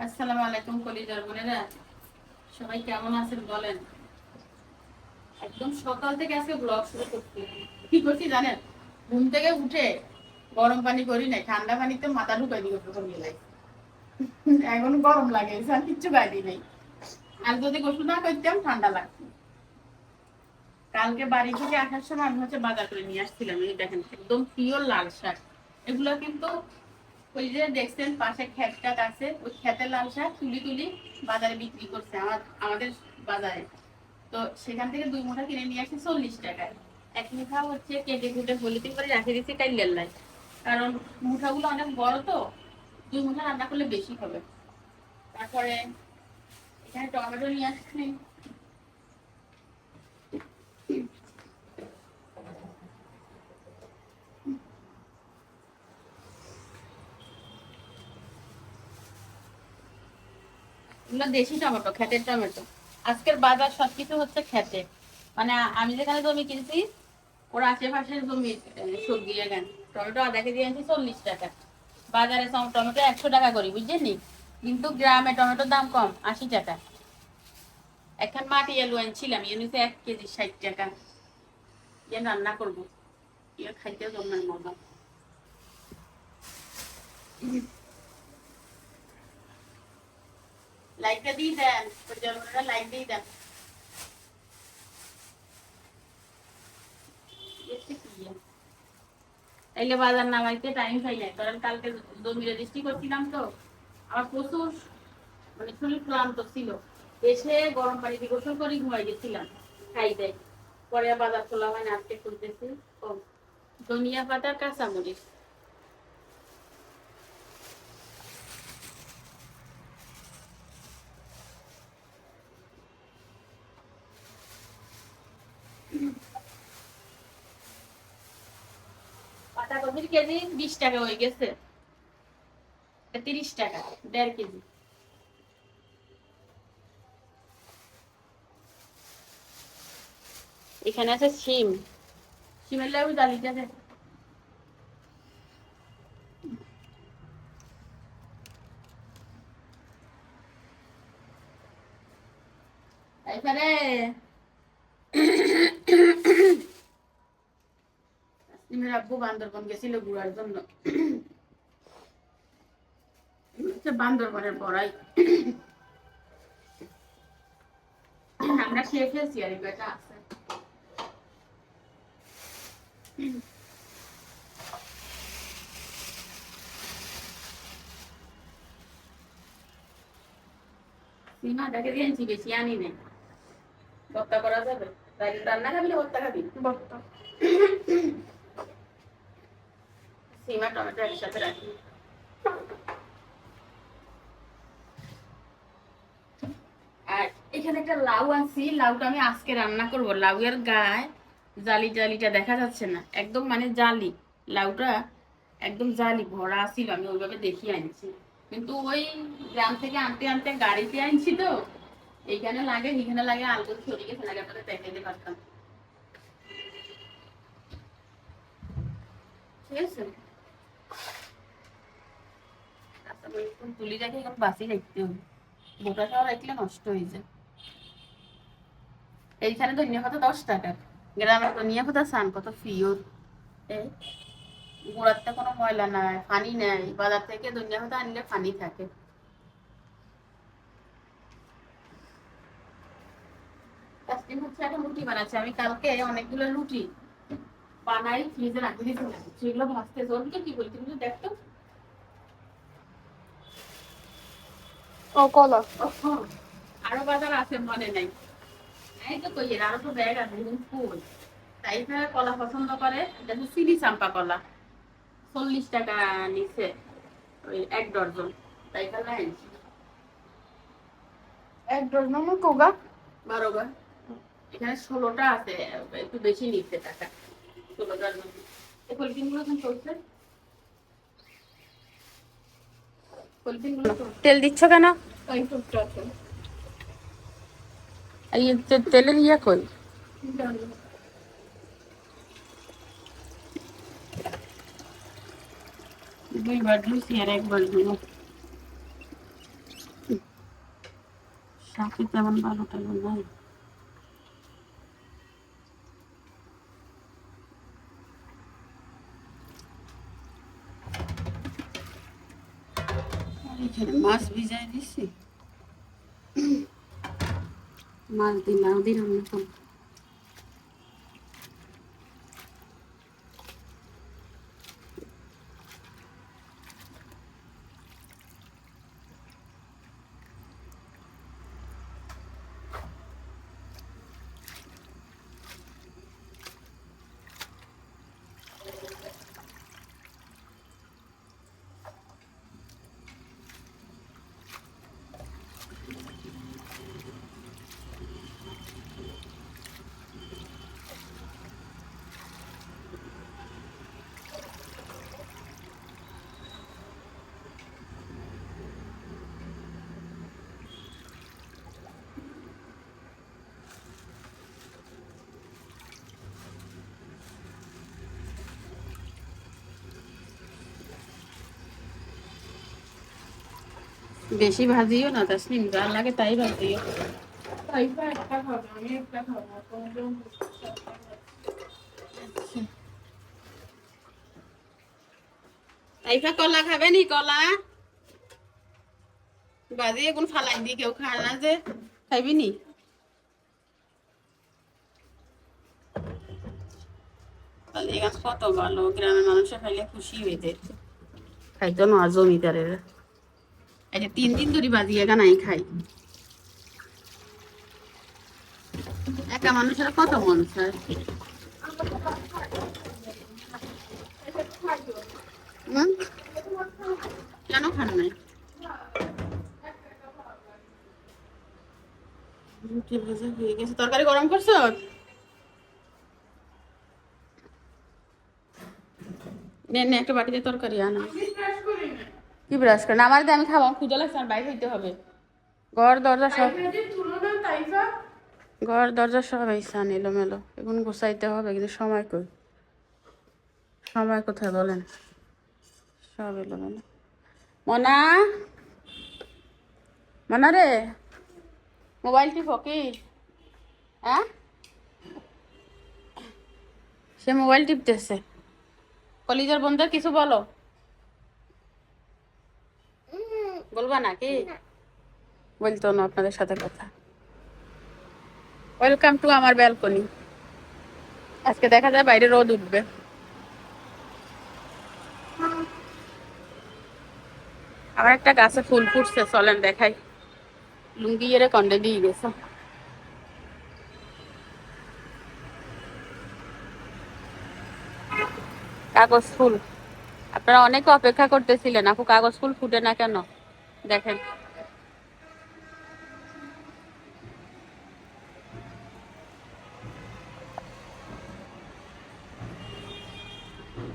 আসসালামু আলাইকুম কলিজার বোনেরা, সবাই কেমন আছেন বলেন। একদম সকাল থেকে আজকে ব্লগ শুরু করছি। কি করছি জানেন? ঘুম থেকে উঠে গরম পানি করি নাই, ঠান্ডা পানিতে মাথা ঢুকাই দিয়ে গোসল গেলাই। এখন গরম লাগে, আর কিচ্ছু গাইদি নেই। আর যদি গোসল না করতাম ঠান্ডা লাগতো। কালকে বাড়ি থেকে আসার সময় আমি বাজার করে নিয়ে আসছিলাম। এই দেখেন একদম পিওর লাল শাক। এগুলো কিন্তু ওই যে দেখছেন পাশে ক্ষেতটা আছে, ওই ক্ষেতের লাল শাক তুলি তুলি বাজারে বিক্রি করছে আমাদের বাজারে। তো সেখান থেকে 2 মুঠা কিনে নিয়ে আসছি 40 টাকায়। 1 মুঠা কেটে কুটে হলিতে করে রাখে দিচ্ছি কাইলের লাই, কারণ মুঠাগুলো অনেক বড় তো, 2 মুঠা রান্না করলে বেশি হবে। তারপরে এখানে টমেটো নিয়ে আসছি। এগুলো দেশি টমেটো, ক্ষেতের টমেটো। আজকের বাজার সবকিছু খেতে, মানে আমি যেখানে জমি কিনছি ওর আশেপাশের জমি সবজি। এখানে টমেটো আধাকে দিয়ে আনছি 40 টাকা। বাজারে টমেটো 100 টাকা করি, বুঝছেন? কিন্তু গ্রামে টমেটোর দাম কম, 80 টাকা। এখন মাটি আলু আনছিলাম, এনেছে 1 কেজি 60 টাকা। ইয়ে রান্না করবো, ইয়ে খাইতে জন্মের মজা। লাইকটা দিয়ে দেন, লাইক দিয়ে দেন। তাইলে বাজার নামাইতে টাইম পাই নাই, কারণ কালকে জমি রেজিস্ট্রি করছিলাম তো। আমার প্রচুর মানে শরীর ক্লান্ত ছিল। এসে গরম পানি দিয়ে গোসল করে ঘুমাই গেছিলাম খাই দেয়। পরে বাজার খোলা হয় না, আজকে খুলতেছি। ও ধনিয়া পাতার কাঁচামরিচ। পাতাকপির কেজি 20 টাকা হয়ে গেছে, 30 টাকা 1.5 কেজি। এখানে আছে শিম, শিমের লেবু ডালিটা দেখ। এখানে শিমের আব্বু বান্দরবন গেছিল ঘুরার জন্য। বান্দরবনের পড়াই আমরা খেয়ে ফেলছি, আর এটা আছে। সিমাটাকে দিয়েছি, বেশি আনি নেই। ভর্তা করা যাবে? রান্না খাবি না ভর্তা খাবি? ভর্তা। সিমা টমেটো একসাথে রাখি। আর এখানে একটা লাউ আনছি, লাউটা আমি আজকে রান্না করব। লাউয়ের গায়ে জালি জালিটা দেখা যাচ্ছে না, একদম মানে জালি। লাউটা একদম জালি ভরা ছিল, আমি ওইভাবে দেখিয়ে আনছি। কিন্তু ওই গ্রাম থেকে আনতে আনতে গাড়িতে আনছি তো, এইখানে লাগে এখানে লাগে, আলু ছড়িয়ে গেছে, লাগে আপনাদের দেখাইতে পারতাম। ঠিক আছে, তুলি রাখে এখন বাসি রাখতে হবে, গোটা সহ রাখলে নষ্ট হয়ে যায়। এইখানে ধনিয়া পাতা 10 টাকা, গ্রামের ধনিয়া পাতা সান কত পিওর। এই গোড়াতে কোনো ময়লা নাই, পানি নাই। বাজার থেকে ধনিয়া পাতা আনলে পানি থাকে। তাসলিম এখন রুটি বানাচ্ছে। আমি কালকে অনেকগুলো রুটি বানাই ফ্রিজে রাখতে দিয়েছিলাম, সেগুলো ভাজতে জলকে কি বলছি তুমি দেখতো। ও কলা, আরো বাজার আছে মনে নাই। এই তো কই আরো তো ব্যাগ আছে ফুল। তাই কলা পছন্দ করে, দেখো চিনি চাম্পা কলা 40 টাকা নিচে, ওই 1 ডজন। তাই ফেলে আনছি 1 ডজন কোগা 12 গা। এখানে 16টা আছে, একটু বেশি নিচ্ছে টাকা 16টার মধ্যে। এই পলিথিন গুলো চলছে, পলিথিন গুলো তেল দিচ্ছ কেন? ওই টুকটা আছে, এই তেলের ইয়া কই? দুইবার ধুইছি আর একবার ধুইব। শাকে তেমন ভালো টালো নাই। এখানে মাছ ভিজাই দিছি, মাছ দিলাম দিলাম না। বেশি ভাজিও না, তাসনিম যা লাগে তাই ভাজিও। তাইফা একটা খাবো, আমি একটা খাবো। তাইফা কলা খাবে নি? কলা বাজি এখন ফালাই দি, কেউ খায় না যে, খাইবি নি? এই গাছ কত ভালো, গ্রামের মানুষের খাইলে খুশি হয়ে যেত, খাইতো না জমিদারের। এই যে 3 দিন ধরে বাজি একা নাই খাই, একা মানুষের কত মন চায়। কেন খান নাই? তরকারি গরম করছো? নে একটা বাটিতে তরকারি আনো। কি ব্রাশ করে? আমার দিয়ে আমি খাবো, খুঁজে লাগছে, আর বাইরে হইতে হবে। ঘর দরজা সব, ঘর দরজা সব এইসান এলোমেলো, এখন গোছাইতে হবে, কিন্তু সময় কই, সময় কোথায় বলেন, সব এলোমেলো। মনা, মনা রে, মোবাইল টিপো কি? হ্যাঁ, সে মোবাইল টিপতেছে। কলিজার বন্ধুর কিছু বলো, বলবা নাকি? বলতো না আপনাদের সাথে কথা। ওয়েলকাম টু আমার ব্যালকনি। আজকে দেখা যায় বাইরে রোদ উঠবে। আমার একটা গাছে ফুল ফুটছে, চলেন দেখাই। লুঙ্গি এর কন্ডে দিয়ে গেছে। কাগজ ফুল, আপনারা অনেকে অপেক্ষা করতেছিলেন, আপু কাগজ ফুল ফুটে না কেন, দেখেন।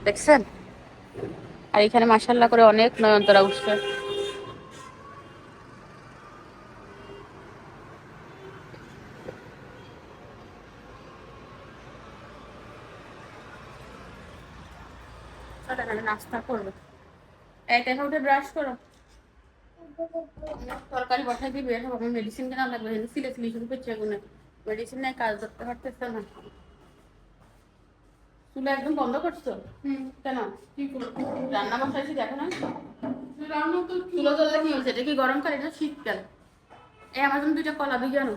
দেখছেন? আর এখানে মাশাআল্লাহ করে অনেক নয়নতারা উঠছে। নাস্তা করবো, এইটা উঠে ব্রাশ করো, তরকারি বসাই দিবে। আমার মেডিসিন কেনা লাগবে, সিলে সিলে শুরু করছে, এগুলো মেডিসিন নাই, কাজ করতে পারতেছে না। চুলা একদম বন্ধ করছো? কেন? কি করবো, রান্না বসাইছি দেখো না। রান্না তো চুলো জ্বললে কি হচ্ছে, এটা কি গরমকাল? এটা শীতকাল। এই আমার জন্য 2টা কলা দিয়ে জানো,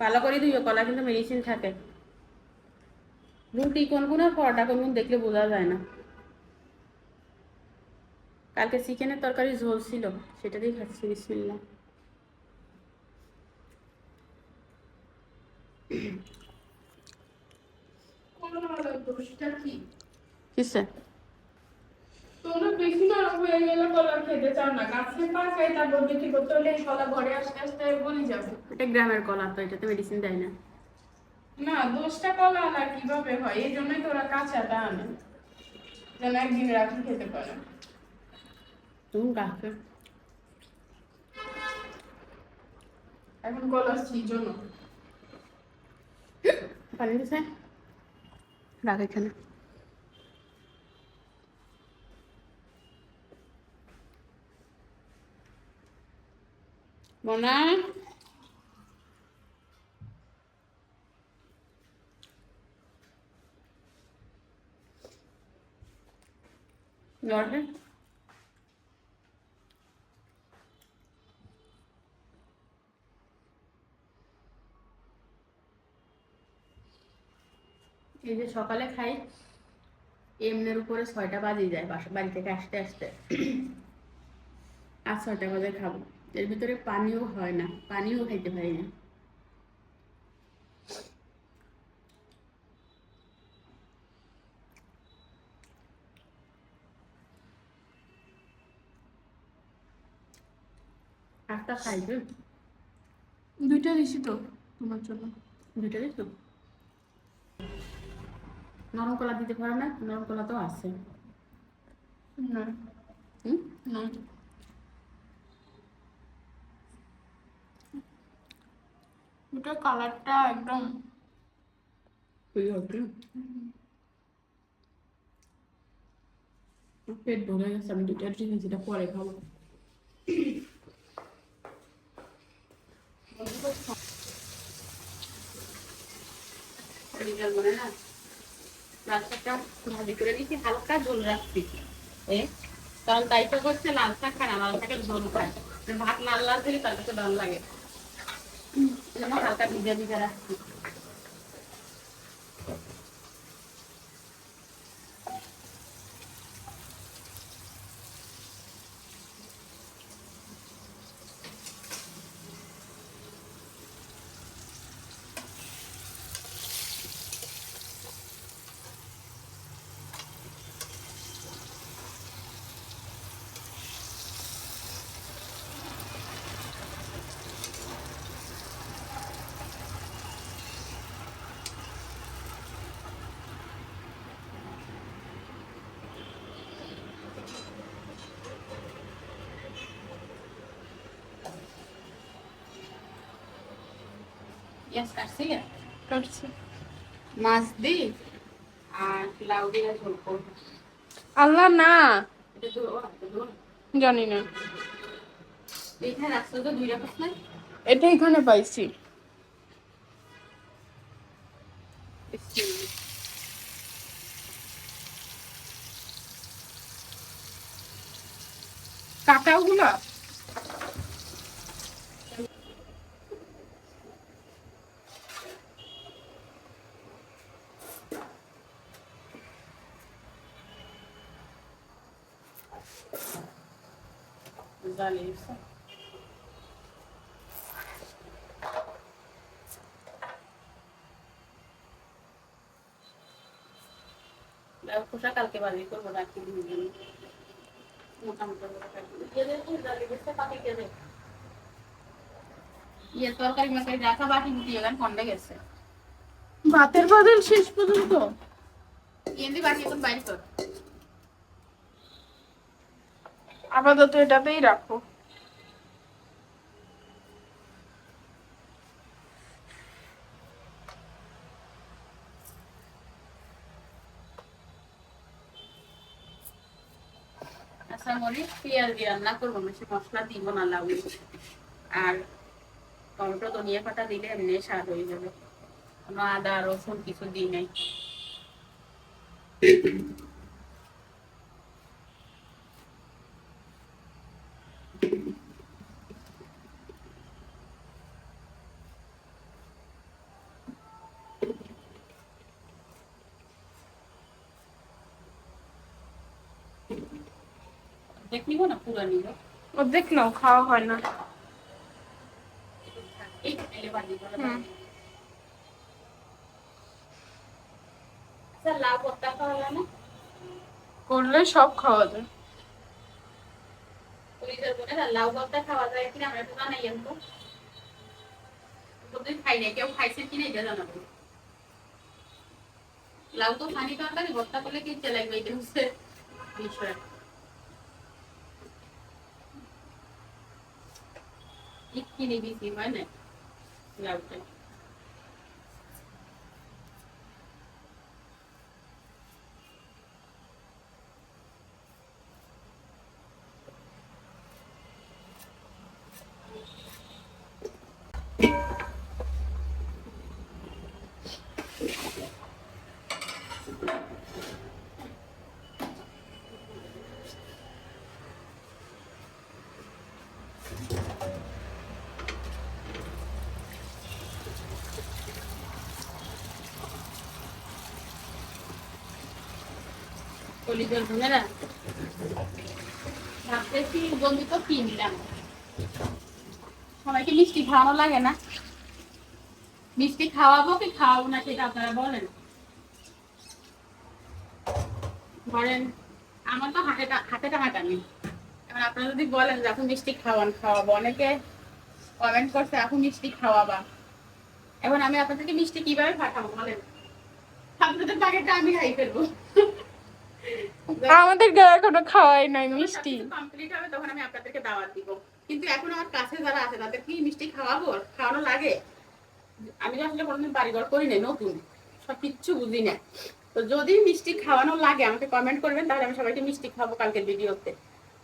ভালো করে দিও, কলা কিন্তু মেডিসিন থাকে। রুটি কোন কোন পরোটা কোন কোন দেখলে বোঝা যায় না। কালকে চিকেনের তরকারি ঝোল ছিল, সেটা দিয়ে খাচ্ছি। বিসমিল্লাহ। কিসে? তোমরা বেশি নরম হয়ে গেলে কলা খেতে চাও না, গাছে পাকাই, তারপর বিক্রি করতে হলে এই কলা ঘরে আস্তে আস্তে গলি যাবে। এটা গ্রামের কলা তো, এটাতে মেডিসিন দেয় না। না, 10টা কলা আনা কিভাবে হয়, এই জন্যই তো ওরা কাঁচাটা আনে, যেন একদিন রাখি খেতে পারে। তুমি গাছে এখন কলা সিজন, পানি দিছে, রাখ এখানে। মনা নড়ে এই যে সকালে খাই এমনের উপরে 6টা বাজে যায় বাড়ি থেকে আসতে আসতে। আর 6টা বাজে খাবো, এর ভিতরে পানিও হয় না, পানিও খাইতে পারি না। একটা খাইবে 2টা দিছি তো তোমার জন্য। 2টা দিছো? নরম কলা দিতে পারো না? নরম কলা তো আছে। না হুম না, ওটা কালারটা একদম ওই হচ্ছে পেট ভরে গেছে, আমি 2টা রুটি খেয়েছি, এটা পরে খাবো। মনে না লাল শাকটা ভাজি করে নিয়েছি, হালকা ঝোল রাখছি কারণ তাইটা করছে লাল শাক খায় না, লাল শাকের ঝোল খায়, ভাত লাল লাল দিলে তার কাছে ভালো লাগে, হালকা ভিজে ভিজে রাখছি। কাটছি। মাছ দি আর লাউ দিয়ে ঝোল করবো। আল্লাহ না, এটা ধরো জানি না, এইখানে রাস্তা তো 2 রাখাস না। এটা এখানে পাইছি। কাটাও গুলা জ্বালিয়েছে। লাউ খোসা কালকে বাজি করবো, রাখি দিন মোটামুটি ইয়ে তরকারি মাকারি রাখা বাটি মুটি এখানে ঠান্ডা গেছে। ভাতের বদল শেষ পর্যন্ত এমনি বাটি এখন বাইর কর। আপাতত এটাতেই রাখো। আচ্ছা মরিচ পেঁয়াজ দিয়ে রান্না করবো, বেশি মশলা দিব না লাউ আর টমেটো ধনিয়া পাতা দিলে এমনি স্বাদ হয়ে যাবে, কোনো আদা রসুন কিছু দিই নাই। দেখ নিব না পুরো নিব, অর্ধেক নাও, খাওয়া হয় না। এই এলে বাজি করে হুম। আচ্ছা লাউ ভর্তা খাওয়া যায় না? করলে সব খাওয়া যায়। পুলিশের বলে না লাউ ভর্তা খাওয়া যায় কিনা আমরা তো জানাই তো, কোনদিন খাই নাই, কেউ খাইছে কিনা এটা জানাবো। লাউ তো পানি তরকারি, ভর্তা করলে কি ইচ্ছে লাগবে, এটা হচ্ছে বিষয়। কিনে বিক্রি হয় না লাউটা। কলিজার বোনেরা, ভাবতেছি বন্ধু তো কিনলাম, সবাইকে মিষ্টি খাওয়ানো লাগে না? মিষ্টি খাওয়াবো কি খাওয়াবো না সেটা আপনারা বলেন। ধরেন আমার তো হাতে টাকাটা নেই, এবার আপনারা যদি বলেন যে এখন মিষ্টি খাওয়াবো, অনেকে কমেন্ট করছে এখন মিষ্টি খাওয়াবা, এখন আমি আপনাদেরকে মিষ্টি কিভাবে পাঠাবো বলেন? আপনাদের টাকাটা আমি খাই ফেলবো। আমাদেরকে এখনো খাওয়াই নাই মিষ্টি। কমপ্লিট হবে তখন আমি আপনাদেরকে দাওয়াত দিব, কিন্তু এখন আমার কাছে যারা আছে তাদের কি মিষ্টি খাওয়ানো লাগে? আমি তো আসলে কোনোদিন বাড়িঘর করি নাই, নতুন, সব কিচ্ছু বুঝি না। তো যদি মিষ্টি খাওয়ানো লাগে আমাকে কমেন্ট করবেন, তাহলে আমি সবাইকে মিষ্টি খাবো কালকের ভিডিওতে।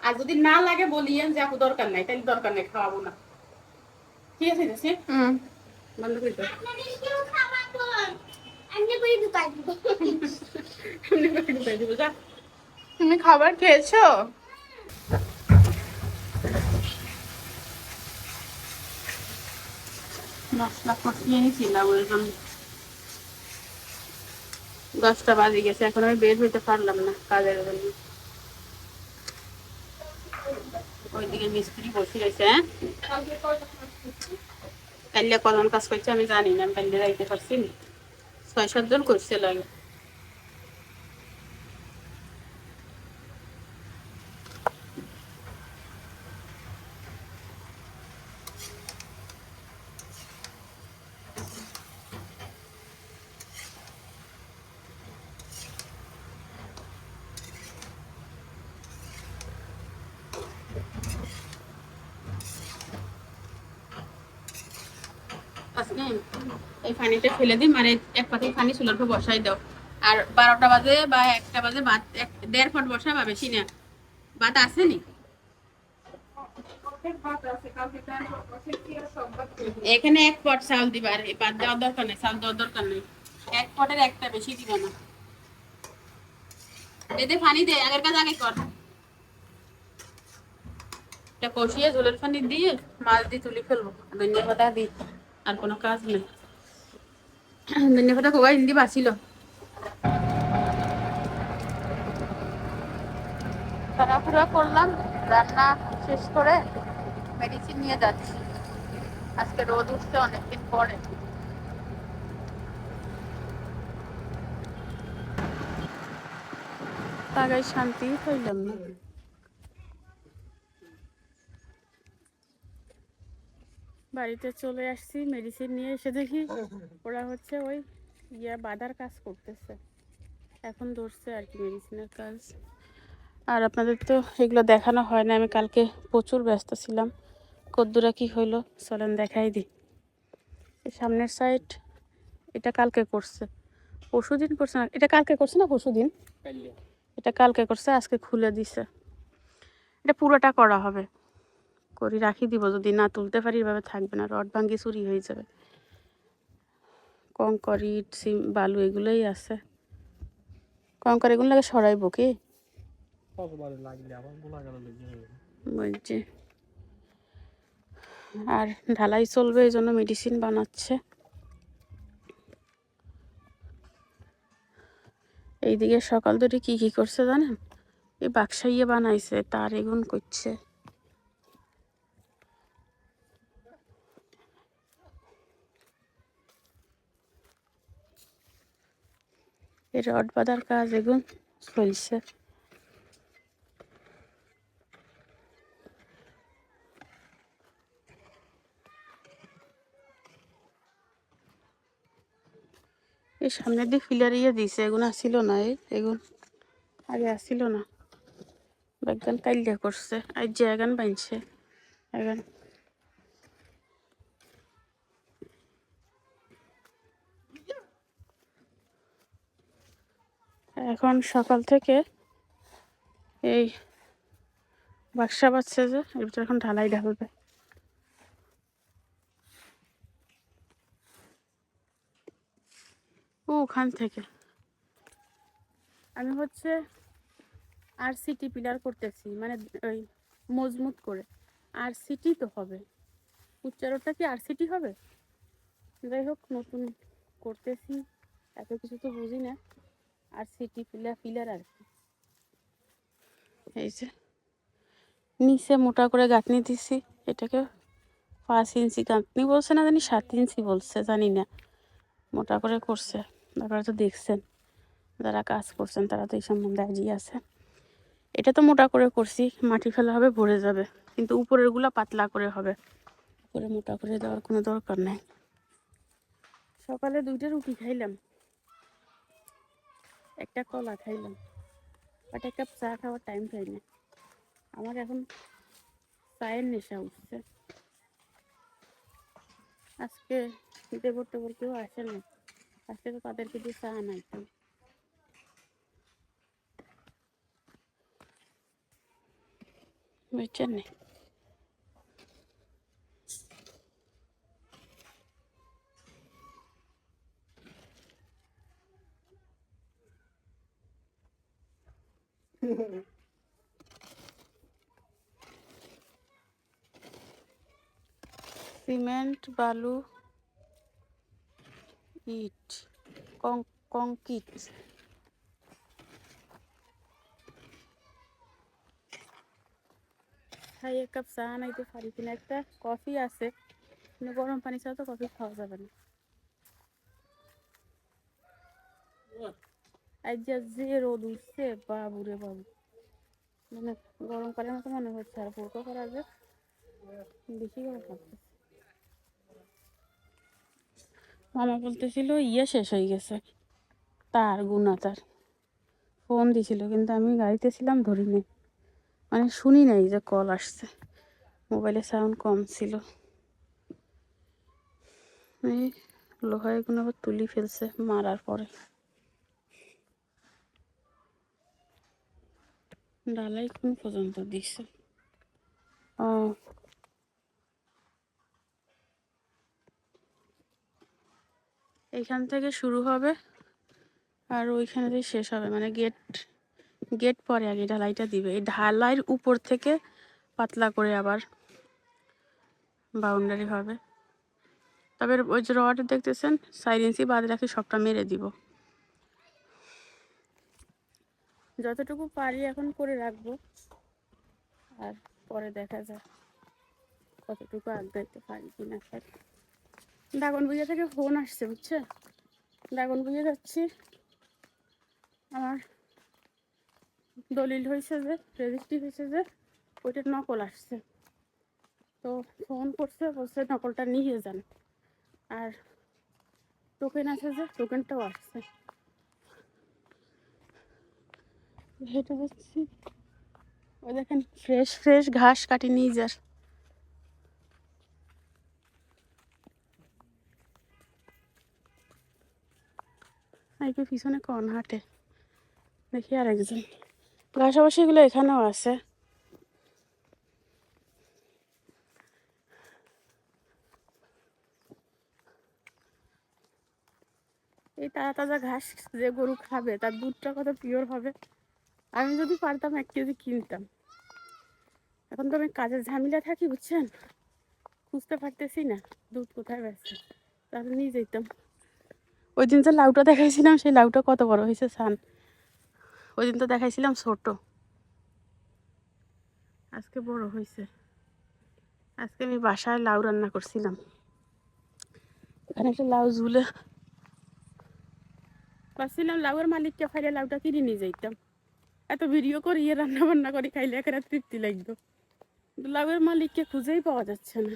আর যদি না লাগে বলিয়েন যে আপু দরকার নাই, তাহলে দরকার নাই, খাওয়াবো না। ঠিক আছে জেসি? বন্ধ করে দাও। তুমি খাবার খেয়েছো? মশলা কষিয়ে নিয়েছিলাম, ওই জন্য 10টা বাজে গেছে, এখন আমি বের হইতে পারলাম না কাজের জন্য। ওইদিকে মিস্ত্রি বসে রয়েছে। হ্যাঁ, কাল্লা কজন কাজ করছে আমি জানি না, আমি কাল্লা যাইতে পারছি না, 6-7 জন করছে লাগে। আজকে এই পানিটা ফেলে দিই, মানে এক পাতি পানি চুলার উপর বসাই দাও। আর 12টা বাজে বা 1টা বাজে ভাত 1.5 ফুট বসা বা বেশি না, ভাত আসেনি। এখানে 1 পট চাউল দিবা, আর ভাত দেওয়ার দরকার নেই, চাউল দেওয়ার দরকার নেই। 1 পটের একটা বেশি দিবা না। এতে পানি দে, আগের কাজ আগে কর। এটা কষিয়ে ঝোলের পানি দিয়ে মাছ দিয়ে তুলে ফেলবো, ধনিয়া পাতা দিই, আর কোনো কাজ নেই। ধনিয়া পাতা কোবাই হিন্দি বাঁচিল। তাড়াহুড়া করলাম, রান্না শেষ করে মেডিসিন নিয়ে যাচ্ছি। আজকে রোদ উঠছে অনেকদিন পরে। তাগায় শান্তি হইলাম না। বাড়িতে চলে আসছি, মেডিসিন নিয়ে এসে দেখি ওরা হচ্ছে ওই বাঁধার কাজ করতেছে, এখন ধরছে আর কি মেডিসিনের কাজ। আর আপনাদের তো এগুলো দেখানো হয় না, আমি কালকে প্রচুর ব্যস্ত ছিলাম। কদ্দুরা কি হইলো চলেন দেখাই দিই। এই সামনের সাইড এটা কালকে করছে, পরশুদিন করছে না, এটা কালকে করছে না পরশুদিন, এটা কালকে করছে, আজকে খুলে দিছে। এটা পুরোটা করা হবে, করি রাখি দিব, যদি না তুলতে পারি এভাবে থাকবে না, রড ভাঙ্গি চুরি হয়ে যাবে। কংক্রিট বালু এগুলোই আছে, কংক্রিট এগুলো লাগে সরাইবো কি বলছি। আর ঢালাই চলবে, এই জন্য মেডিসিন বানাচ্ছে। এইদিকে সকাল ধরে কি কি করছে জানেন, এই বাক্সাইয়ে বানাইছে, তার এগুন করছে। এই রড বাঁধার কাজ এগুন চলছে। এই সামনের দিকে ফিলার ইয়ে দিছে, এগুন আসিল না, এগুন আগে আসিল না, বেগান কাইলিয়া করছে, আর যে এগান বানছে এগান। এখন সকাল থেকে এই বাক্সা বাজছে যে এর ভিতরে এখন ঢালাই ঢালবে। ওখান থেকে আমি হচ্ছে RCT পিলার করতেছি, মানে ওই মজবুত করে। RCT তো হবে, উচ্চারণটা কি RCT হবে? যাই হোক, নতুন করতেছি, এত কিছু তো বুঝি না। RCT পিলার আর কি। এই যে নিচে মোটা করে গাঁথনি দিছি, এটাকে 5 ইঞ্চি গাঁথনি বলছে না জানি 7 ইঞ্চি বলছে, জানি না, মোটা করে করছে। আপনারা তো দেখছেন, যারা কাজ করছেন তারা তো এই সম্বন্ধে আইডিয়া আছে। এটা তো মোটা করে করছি, মাটি ফেলা হবে, ভরে যাবে, কিন্তু উপরেরগুলো পাতলা করে হবে, উপরে মোটা করে দেওয়ার কোনো দরকার নাই। সকালে 2টা রুটি খাইলাম, একটা কলা খাইলাম, বাট এক কাপ চা খাওয়ার টাইম পাই না। আমার এখন চায়ের নেশা উঠছে। আজকে দেবর টেবর কেউ আসে না, আজকে তো তাদেরকে দিয়ে চা আনাইতাম। বুঝছেন না? সিমেন্ট, বালু, ইট, কংক্রিট। খাই এক কাপ চা আনাইতে পারি কিনা, একটা কফি আছে, কিন্তু গরম পানি ছাড়া তো কফি খাওয়া যাবে না। আজ যে রোদ উঠছে বাবুরে বাবু, মানে গরমকালের মতো মনে হচ্ছে, আর ফুলকো করা যে বেশি গরম লাগছে। মামা বলতেছিল ইয়ে শেষ হয়ে গেছে, তার গুণা তার ফোন দিছিল, কিন্তু আমি গাড়িতে ছিলাম, ধরিনি, মানে শুনি নাই যে কল আসছে, মোবাইলে সাউন্ড কম ছিল। এই লোহা এগুলো আবার তুলি ফেলছে মারার পরে। ডালাই কোন পর্যন্ত দিছে? ও, এইখান থেকে শুরু হবে আর ওইখানে দিয়ে শেষ হবে, মানে গেট গেট পরে আগে ঢালাইটা দিবে, এই ঢালাইয়ের উপর থেকে পাতলা করে আবার বাউন্ডারি হবে। তবে ওই যে রড দেখতেছেন 4 ইঞ্চি বাদ রাখি, সবটা মেরে দিব, যতটুকু পারি এখন করে রাখবো, আর পরে দেখা যায় কতটুকু আগাইতে পারি কিনা। দাগন বুঝে থেকে ফোন আসছে, বুঝছে, দাগন বুঝে যাচ্ছি, আমার দলিল হয়েছে যে, রেজিস্ট্রি হয়েছে যে, ওইটা নকল আসছে, তো ফোন করছে, বলছে নকলটা নিয়ে যান, আর টোকেন আছে যে, টোকেনটাও আসছে, হেঁটে যাচ্ছি। ওই দেখেন ফ্রেশ ফ্রেশ ঘাস কাটি নিয়ে যার। আইকে পিছনে কন হাঁটে, দেখি আর একজন। ঘাসাবাসিগুলো এখানেও আছে। এই তাজা তাজা ঘাস যে গরু খাবে, তার দুধটা কত পিওর হবে। আমি যদি পারতাম 1 কেজি কিনতাম। এখন তো আমি কাজের ঝামেলা থাকি, বুঝছেন, খুঁজতে পারতেছি না দুধ কোথায় বেচছে, তাহলে নিয়ে যেতাম। ওই দিন যে লাউটা দেখাইছিলাম, সেই লাউটা কত বড় হয়েছে সান, ওই দিন তো দেখাইছিলাম ছোট, আজকে বড় হয়েছে। আজকে আমি বাসায় লাউ রান্না করছিলাম, এখানে একটা লাউ ঝুলে পাচ্ছিলাম, লাউয়ের মালিককে ফাইলে লাউটা কিনে নিয়ে যাইতাম। এত ভিডিও করি, রান্না বান্না করি, খাইলে একটা তৃপ্তি লাগতো, কিন্তু লাউয়ের মালিককে খুঁজেই পাওয়া যাচ্ছে না।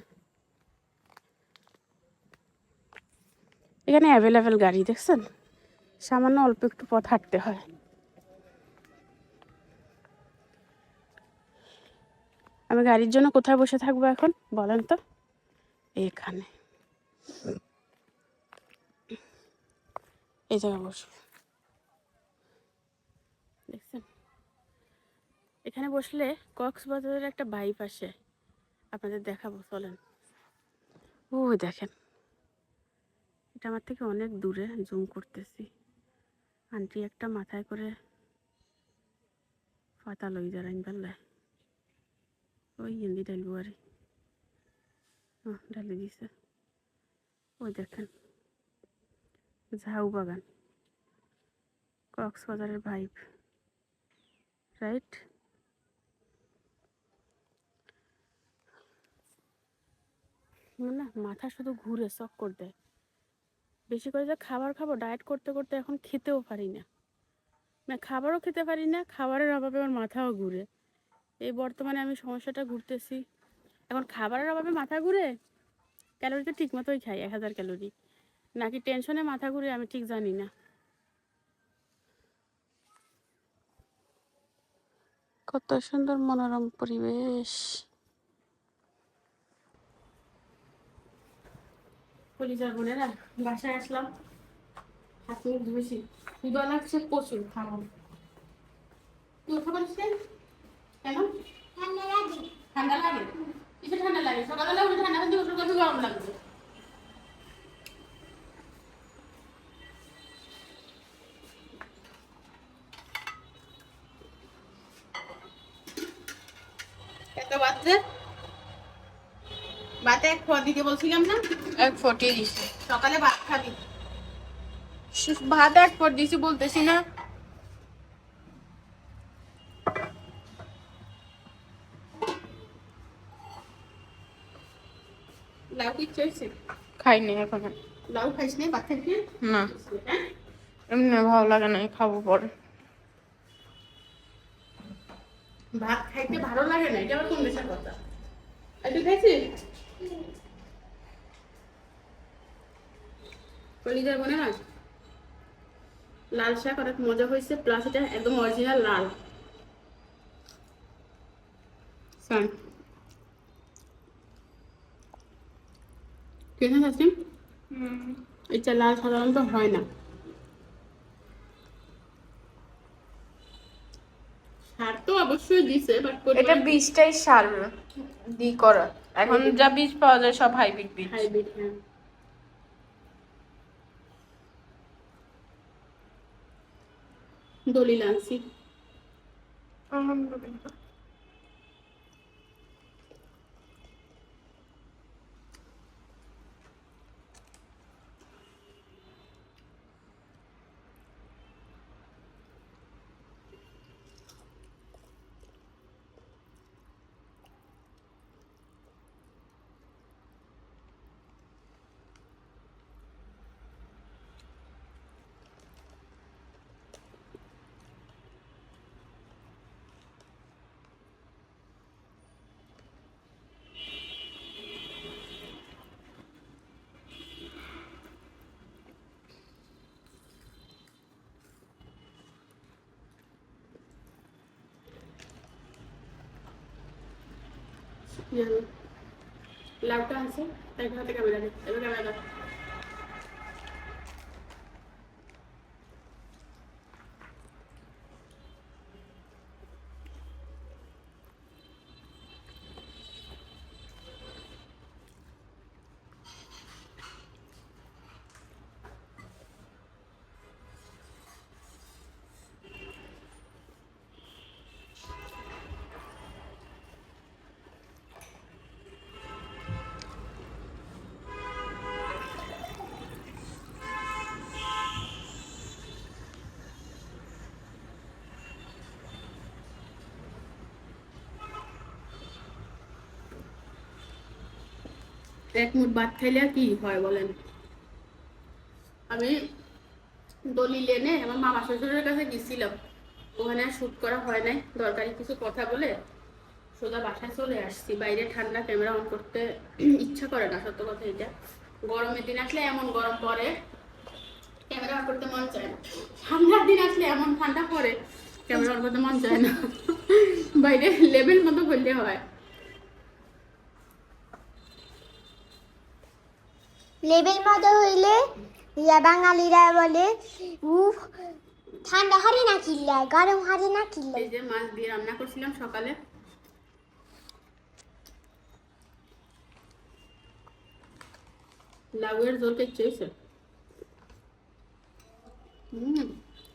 এখানে অ্যাভেলেবেল গাড়ি দেখছেন, সামান্য অল্প একটু পথ হাঁটতে হয়। আমি গাড়ির জন্য কোথায় বসে থাকবো এখন বলেন তো? এখানে, এই জায়গায় বসবো, দেখছেন, এখানে বসলে কক্সবাজারের একটা ভাইব আসে, আপনাদের দেখাবো, চলেন। ওই দেখেন, এটা আমার থেকে অনেক দূরে, জুম করতেছি। আন্টি একটা মাথায় করে পাতা লই যারাইন পারলে, ওই হিন্দি ডালবো আর ডালি দিছে। ওই দেখেন ঝাউ বাগান, কক্সবাজারের ভাইব, রাইট। আমার না মাথা শুধু ঘুরে চক্কর দেয়। বেশি করে যে খাবার খাবো, ডায়েট করতে করতে এখন খেতেও পারি না, মানে খাবারও খেতে পারি না, খাবারের অভাবে আমার মাথাও ঘুরে। এই বর্তমানে আমি সমস্যাটা ঘুরতেছি। এখন খাবারের অভাবে মাথা ঘুরে, ক্যালোরি তো ঠিক মতোই খাই 1000 ক্যালোরি, নাকি টেনশনে মাথা ঘুরে আমি ঠিক জানি না। কত সুন্দর মনোরম পরিবেশ। পরিচার বোনেরা, বাসায় আসলাম, হাত মুখ ধুয়েছি, ক্ষুধা লাগছে প্রচুর, খাবো। তুই উঠে পারিস না? কেন? ঠান্ডা লাগে। ঠান্ডা লাগে? কিসে ঠান্ডা লাগে? সকালবেলা উঠে ঠান্ডা খেতে উঠে কত গরম লাগবে। এত বাচ্চা ভাতে এক ফোঁটা দিতে বলছিলাম না? এক ফোঁটি দিছি। সকালে ভাত খাবি। ভাত এক ফোঁট দিছি বলতেছি না। লাউ কি চাইছে? খাইনি এখন। লাউ খাইস নাই ভাত খাইস না? না, হ্যাঁ? এমনি ভালো লাগে না, খাবো পরে। ভাত খাইতে ভালো লাগে না, এটা আবার কোন দেশের কথা? আর তুই খাইছিস? কলিজার বোনে না, লাল শাক অনেক মজা হয়েছে, প্লাস এটা একদম অরিজিনাল লাল। শোন, কেন আসিম? এটা লাল সাধারণত হয় না। সার তো অবশ্যই দিছে, বাট এটা বীজটাই সার দি করা। এখন যা বীজ পাওয়া যায় সব হাইব্রিড বীজ। হাইব্রিড। হ্যাঁ, দলিল আনছি। আলহামদুলিল্লাহ। লাউটা আছে, তাই হাতে ক্যামেরা দে, এবার ক্যামেরা দাও। এক মুঠ ভাত খাইলে আর কি হয় বলেন? আমি দলিল এনে আমার মামা শ্বশুরের কাছে গেছিলাম, ওখানে আর শুট করা হয় নাই, দরকারি কিছু কথা বলে সোজা বাসায় চলে আসছি। বাইরে ঠান্ডা, ক্যামেরা অন করতে ইচ্ছা করে না, সত্য কথা এটা। গরমের দিন আসলে এমন গরম পড়ে, ক্যামেরা অন করতে মন চায় না। ঠান্ডার দিন আসলে এমন ঠান্ডা পড়ে, ক্যামেরা অন করতে মন চায় না। বাইরে লেভেল মতো বললে হয়। লেবেল মতো হইলে ইয়া বাঙালিরা বলে উফ ঠান্ডা হারে না কিল্লা গরম হারে না কিল্লা। এই যে মাছ দিয়ে রান্না করছিলাম সকালে, লাউয়ের ঝোল কেটে হয়েছে।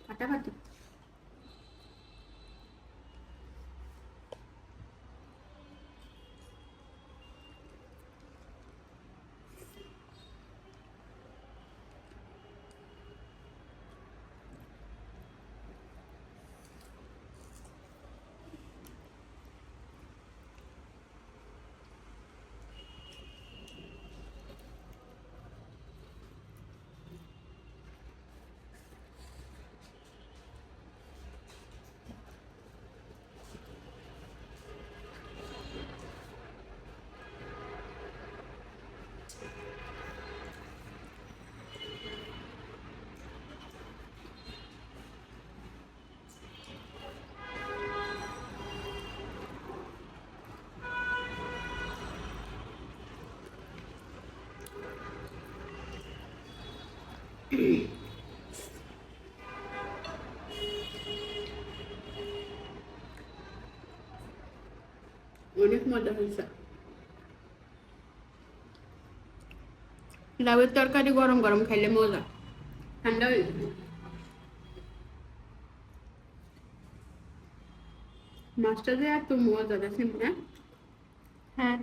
ফাটাফাটি। অনেক মজা হয়েছে। লাউয়ের তরকারি গরম গরম খাইলে মজা, ঠান্ডা হয়ে যাবে। মাছটা যে এত মজা দেখেন না। হ্যাঁ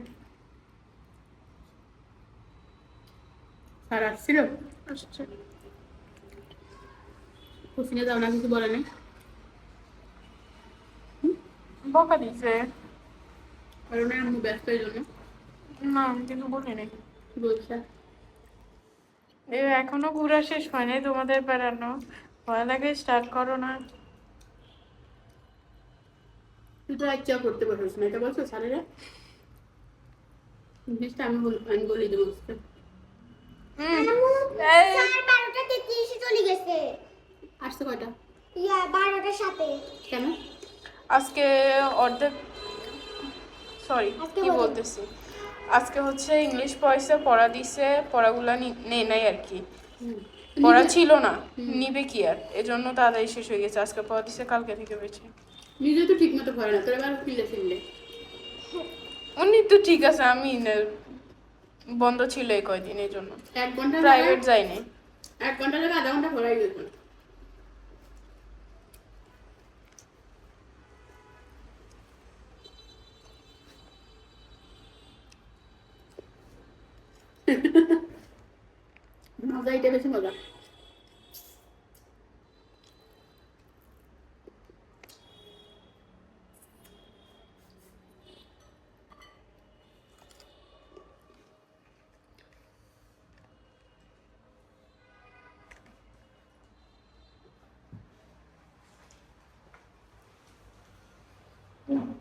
আর আসছিল আসছে। কুসিনে যাও না, কিছু বলে নাই। বকা দিছে। কারণ আমি ব্যস্ত এই জন্য না আমি কিন্তু বলি নাই। বলছে। এখনো ঘুরা শেষ হয়নি তোমাদের বেড়ানো, পড়ালেখা স্টার্ট করো না। তুই তো ইচ্ছা করতে পারিস না, এটা বলছো স্যারেরা। জিনিসটা আমি বলি দেবো আজকে। এই, 12:33 চলে গেছে। আসছে কয়টা? 12টার সাথে। কেন? আজকে অর্ধেক, সরি আজকে কি বলো। বলতেছি, আজকে হচ্ছে ইংলিশ পয়সা পড়া দিছে, পড়াগুলা নেই নাই আর কি, হুম। পড়া নিজে- ছিল না, হুম। নিবে কি আর, এজন্য তাড়াতাড়ি শেষ হয়ে গেছে। আজকে পড়া দিছে, কালকে থেকে বেছে। নিজে তো ঠিক মতো পড়ে না, তোর এবার ফিরলে উনি তো ঠিক আছে, আমি বন্ধ ছিল এই কয়দিন, এই জন্য 1 ঘন্টা প্রাইভেট যাইনি। 1 ঘন্টা থেকে আধা ঘন্টা পড়াই গেছে। মজা, এটা বেশি মজা।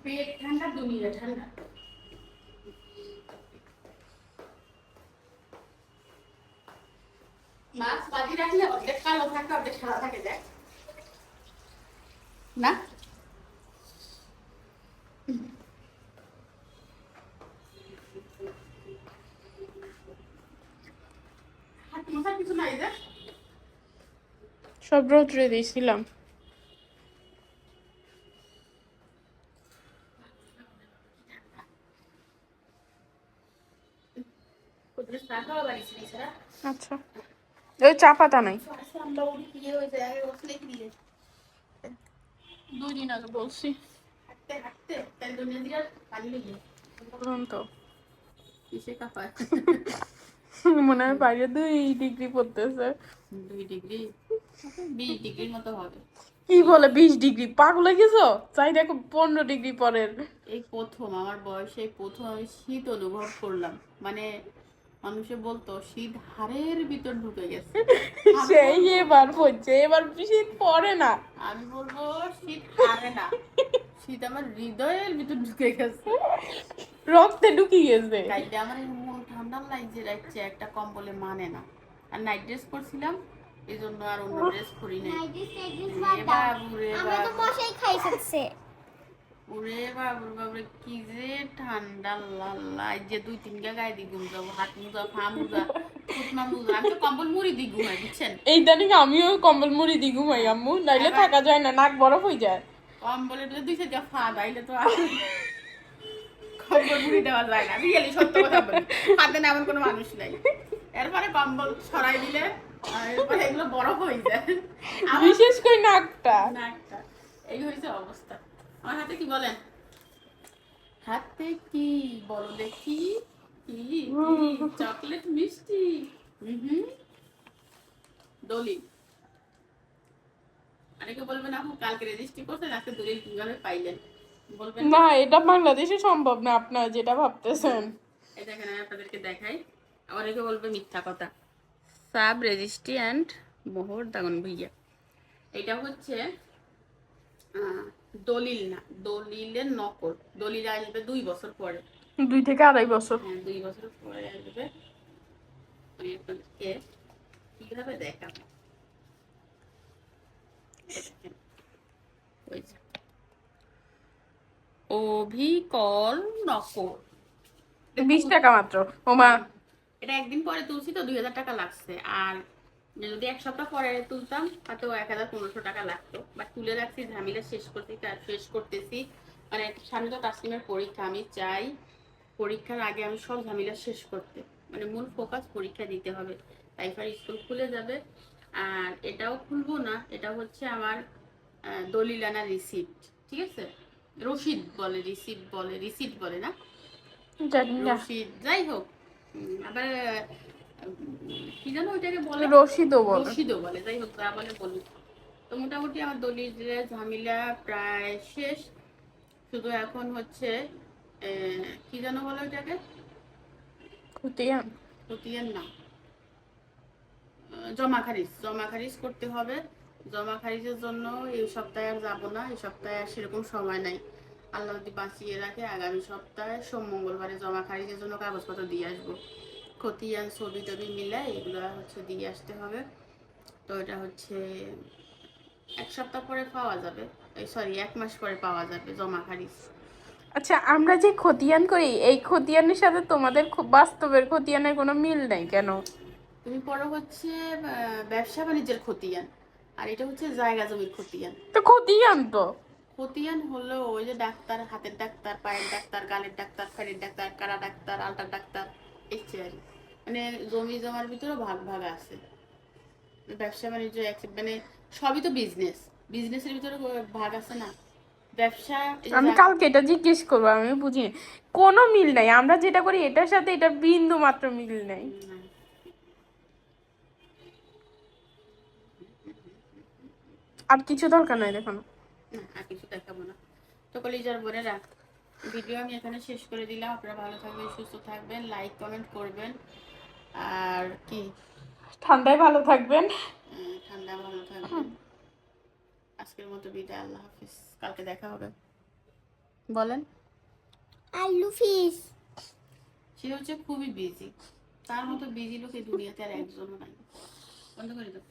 পেট ঠান্ডা, দুনিয়া ঠান্ডা। মাছ বাজি রাখলে অর্ধেক কালো থাকে, অর্ধেক সাদা থাকে যায় না। হাত মশার কিছু নাই যে। সব রোদ্রে দিয়েছিলাম। ওদের চা খাওয়া বাড়ি ছিল ছাড়া আচ্ছা, ওই চা পাতা নাই। আসলে আমরা ওই দিয়ে ওই জায়গায় বসলে কি দিয়ে 2 দিন আগে বলছি। হাঁটতে হাঁটতে তাই দুনিয়া দিয়ে পানি লেগে বলুন তো, কিসে কাঁপায়। মনে হয় বাইরে 2 ডিগ্রি পড়তেছে। 2 ডিগ্রি, 20 ডিগ্রির মতো হবে। কি বলে 20 ডিগ্রি? পাগল হয়ে গেছো? চাই দেখো 15 ডিগ্রি পরের। এই প্রথম আমার বয়সে প্রথম আমি শীত অনুভব করলাম, মানে মানুষে বলতো শীত হাড়ের ভিতর ঢুকে গেছে। সেই এবার পড়ছে, এবার শীত পড়ে না। আমি বলবো শীত হারে না, শীত আমার হৃদয়ের ভিতর ঢুকে গেছে। রক্তে ঢুকি গেছে। কাইলে আমার মন ঠান্ডা লাগছে, রাখছে একটা কম্বলে মানে না। আর নাইট ড্রেস পরছিলাম, এই জন্য আর অন্য ড্রেস পরি নাই। রে বাবু রে আমরা তো বাবু, মশাই খাই ফেলছে। ওরে বাবুর বাবুরে কি যে ঠান্ডা লাল্লা। এই যে 2-3 গায়ে দিয়ে ঘুম যাবো, হাত মুজা, পা মুজা, ফুটনা মুজা। আমি তো কম্বল মুড়ি দিয়ে ঘুমাই, বুঝছেন। এই জানি আমিও কম্বল মুড়ি দি ঘুমাই আম্মু, নাইলে আবার- থাকা যায় না, নাক বরফ হয়ে যায়। কম্বলের 2-4 ফাঁদ আইলে তো আর কম্বল মুড়ি দেওয়া যায় না। রিয়েলি সত্য কথা বলি, ফাঁদে না এমন কোনো মানুষ নাই। এরপরে কম্বল ছড়াই দিলে এরপরে এগুলো বরফ হয়ে যায়। আমার বিশেষ করে নাকটা। নাকটা এই হয়েছে অবস্থা। আমার হাতে কি বলেন? হাতে কি বলো দেখি? কি চকলেট মিষ্টি। হুম, দলিল। অনেকে বলবেন আপু কালকে রেজিস্ট্রি করছেন, আজকে দলিল কিভাবে পাইলেন? বলবেন না, এটা বাংলাদেশে সম্ভব না, আপনারা যেটা ভাবতেছেন। এই দেখেন আমি আপনাদেরকে দেখাই। অনেকে বলবে মিথ্যা কথা। সাব রেজিস্ট্রি অ্যান্ড মোহর দাগন ভুইয়া, এটা হচ্ছে দলিল না, দলিলের নকল। দলিল আসবে 2 বছর পরে। 2 থেকে 2.5 বছর। হ্যাঁ, 2 বছর পরে আসবে। আমি আপনাদেরকে কিভাবে দেখাবো, এই দেখেন। ওই যে, অভিকল নকল। 20 টাকা মাত্র। ওমা, এটা একদিন পরে তুলছি তো 2000 টাকা লাগছে। আর যদি এক সপ্তাহ পরে তুলতাম হয়তো 1,500 টাকা লাগতো, বাট তুলে রাখছি, ঝামেলা শেষ করতেছি। মানে সামনে তো তাসলিমের পরীক্ষা, আমি চাই পরীক্ষার আগে আমি সব ঝামেলা শেষ করতে, মানে মূল ফোকাস পরীক্ষা দিতে হবে। তাইফার স্কুল খুলে যাবে, আর এটাও খুলবো না, এটা হচ্ছে আমার দলিল আনা রিসিপ্ট, ঠিক আছে? রসিদ বলে, রিসিপ্ট বলে না, জানি না, রসিদ, যাই হোক। আবার কি জানো ওইটাকে বলে, রশিদও বলে। রসিদও বলে, যাই হোক যা বলে বলি। তো মোটামুটি আমার দলিলের ঝামেলা প্রায় শেষ, শুধু এখন হচ্ছে কি জানো বলো ওইটাকে, খতিয়ান। খতিয়ান না, জমা খারিজ করতে হবে। জমা খারিজের জন্য এই সপ্তাহে আর যাবো না, এই সপ্তাহে আর সেরকম সময় নাই। আল্লাহ যদি বাঁচিয়ে রাখে আগামী সপ্তাহে সোম মঙ্গলবারে জমা খারিজের জন্য কাগজপত্র দিয়ে আসবো। খতিয়ান ছবি টবি মিলাই এগুলো হচ্ছে দিয়ে আসতে হবে। তো এটা হচ্ছে এক সপ্তাহ পরে পাওয়া যাবে, সরি 1 মাস পরে পাওয়া যাবে জমা খারিজ। আচ্ছা, আমরা যে খতিয়ান করি এই খতিয়ানের সাথে তোমাদের বাস্তবের খতিয়ানের কোনো মিল নাই কেন? তুমি পড়ো হচ্ছে ব্যবসা বাণিজ্যের খতিয়ান, আর এটা হচ্ছে জায়গা জমির খতিয়ান। তো খতিয়ান তো খতিয়ান হলো ওই যে ডাক্তার, হাতের ডাক্তার, পায়ের ডাক্তার, গালের ডাক্তার, ফেরের ডাক্তার, কারা ডাক্তার, আলটার ডাক্তার, ইত্যাদি। মানে জমি জমার ভিতরে ভাগ ভাগ আছে। ব্যবসা বাণিজ্য মানে সবই তো বিজনেসের ভিতরে ভাগ আছে না। ব্যবসা, আমি কালকে এটা জিজ্ঞেস করবো, আমি বুঝিনি, কোনো মিল নাই। আমরা যেটা করি এটার সাথে এটা বিন্দু মাত্র মিল নাই। আর কিছু দরকার নাই দেখানো। না আর কিছু দেখাবো না। তো কলিজার বোনেরা, ভিডিও আমি এখানে শেষ করে দিলাম। আপনারা ভালো থাকবেন, সুস্থ থাকবেন, লাইক কমেন্ট করবেন, আর কি ঠান্ডায় ভালো থাকবেন। ঠান্ডা ভালো থাকবেন। আজকের মতো বিদায়, আল্লাহ হাফিজ, কালকে দেখা হবে। বলেন। আলু ফিশ। সে হচ্ছে খুবই বিজি, তার মতো বিজি লোক এই দুনিয়াতে আর একজনও নাই। বন্ধ করে দাও।